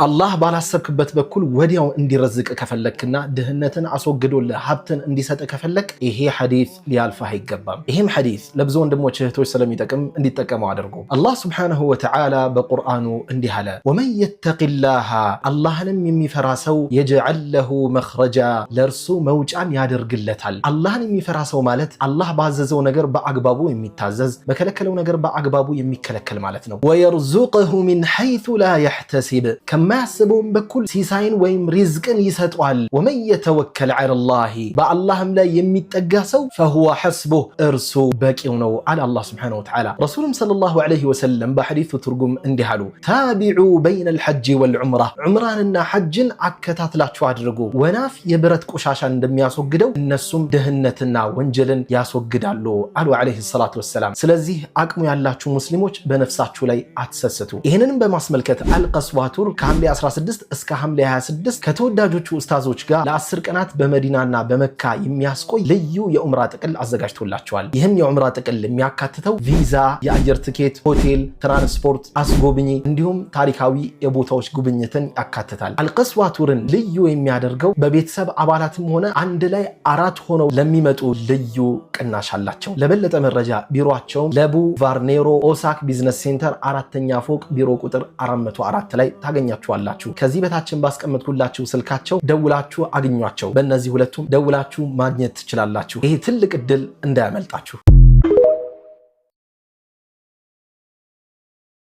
አላህ ባላሰብክበት በኩል ወዲያው እንዲረዝቅ ከፈለክና ድህነትን አስወግዶልህ ሀብትን እንዲሰጥ ከፈለክ ይሄ ሐዲስ ሊያልፍህ አይገባም። ይሄም ሐዲስ ለብዙ ወንድሞች እህቶች ስለሚጠቅም እንዲጠቀሙ አድርጉ። አላህ ሱብሓነሁ ወተዓላ በቁርአኑ እንዲህ አለ፣ ወመን የተቂላህ አላህንም የሚፈራ ሰው የጅዐል ለሁ መኽረጃ ለእርሱ መውጫን ያደርግለታል። አላህን የሚፈራ ሰው ማለት አላህ ባዘዘው ነገር በአግባቡ የሚታዘዝ በከለከለው ነገር በአግባቡ የሚከለከል ማለት ነው። ወየርዙቅሁ ሚን ሐይሱ ላ የሕተሲብ ማያስበውም በኩል ሲሳይን ወይም ሪዝቅን ይሰጧል። ወመን የተወከል ዐለላህ በአላህም ላይ የሚጠጋ ሰው ፈሁወ ሐስቡህ እርሱ በቂው ነው አለ አላህ ሱብሓነሁ ወተዓላ። ረሱልም ሰለላሁ ዐለይሂ ወሰለም በሐዲሱ ትርጉም እንዲህ አሉ፣ ታቢዑ በይነል ሐጅ ወልዑምራ ዑምራንና ሐጅን አከታትላችሁ አድርጉ። ወናፍ የብረት ቆሻሻን እንደሚያስወግደው እነሱም ድህነትና ወንጀልን ያስወግዳሉ አሉ ዐለይሂ ሰላቱ ወሰላም። ስለዚህ አቅሙ ያላችሁ ሙስሊሞች በነፍሳችሁ ላይ አትሰስቱ። ይህንንም በማስመልከት አልቀስዋ ቱር ሐምሌ 16 እስከ ሐምሌ 26 ከተወዳጆቹ ኡስታዞች ጋር ለ10 ቀናት በመዲናና በመካ የሚያስቆይ ልዩ የዑምራ ጥቅል አዘጋጅቶላቸዋል። ይህም የዑምራ ጥቅል የሚያካትተው ቪዛ፣ የአየር ትኬት፣ ሆቴል፣ ትራንስፖርት፣ አስጎብኚ እንዲሁም ታሪካዊ የቦታዎች ጉብኝትን ያካትታል። አልቀስዋ ቱርን ልዩ የሚያደርገው በቤተሰብ አባላትም ሆነ አንድ ላይ 4 ሆነው ለሚመጡ ልዩ ቅናሽ አላቸው። ለበለጠ መረጃ ቢሮአቸውም ለቡ ቫርኔሮ ኦሳክ ቢዝነስ ሴንተር 4ኛ ፎቅ ቢሮ ቁጥር 404 ላይ ታገኛችኋላችሁ። ከዚህ በታችን ባስቀመጥኩላችሁ ስልካቸው ደውላችሁ አግኟቸው። በእነዚህ ሁለቱም ደውላችሁ ማግኘት ትችላላችሁ። ይሄ ትልቅ እድል እንዳያመልጣችሁ።